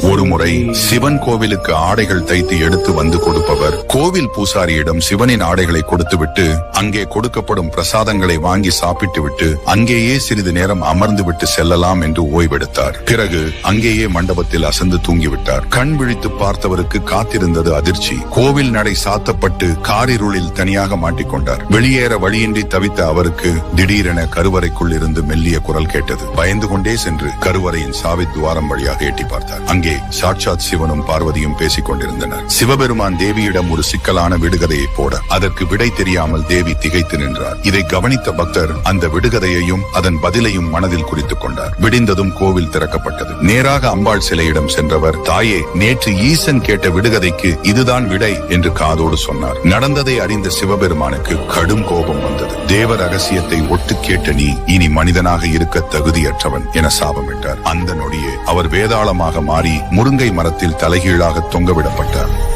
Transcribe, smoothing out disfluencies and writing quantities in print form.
ஒருமுறை சிவன் கோவிலுக்கு ஆடைகள் தைத்து எடுத்து வந்து கொடுப்பவர் கோவில் பூசாரியிடம் சிவனின் ஆடைகளை கொடுத்துவிட்டு அங்கே கொடுக்கப்படும் பிரசாதங்களை வாங்கி சாப்பிட்டு விட்டு அங்கேயே சிறிது நேரம் அமர்ந்து விட்டு செல்லலாம் என்று ஓய்வெடுத்தார். பிறகு அங்கேயே மண்டபத்தில் அசந்து தூங்கிவிட்டார். கண் விழித்து பார்த்தவருக்கு காத்திருந்தது அதிர்ச்சி. கோவில் நடை சாத்தப்பட்டு காரிருளில் தனியாக மாட்டிக்கொண்டார். வெளியேற வழியின்றி தவித்த அவருக்கு திடீரென கருவறைக்குள் இருந்து மெல்லிய குரல் கேட்டது. பயந்து கொண்டே சென்று கருவறையின் சாவி துவாரம் வழியாக எட்டி பார்த்தார். அங்கே சாட்சாத் சிவனும் பார்வதியும் பேசிக் கொண்டிருந்தனர். சிவபெருமான் தேவியிடம் ஒரு சிக்கலான விடுகதையை போட அதற்கு விடை தெரியாமல் தேவி திகைத்து நின்றார். இதை கவனித்த பக்தர் அந்த விடுகதையையும் அதன் பதிலையும் மனதில் குறித்துக் கொண்டார். விடிந்ததும் கோவில் திறக்கப்பட்டது. நேராக அம்பாள் சிலையிடம் சென்றவர், தாயே, நேற்று ஈசன் கேட்ட விடுகதைக்கு இதுதான் விடை என்று காதோடு சொன்னார். நடந்ததை அறிந்த சிவபெருமானுக்கு கடும் கோபம் வந்தது. தேவ ரகசியத்தை ஒட்டு கேட்ட நீ இனி மனிதனாக இருக்க தகுதியற்றவன் என சாபமிட்டார். அந்த நொடியே அவர் வேதாளமாக மாறி முருங்கை மரத்தில் தலைகீழாக தொங்கவிடப்பட்டார்.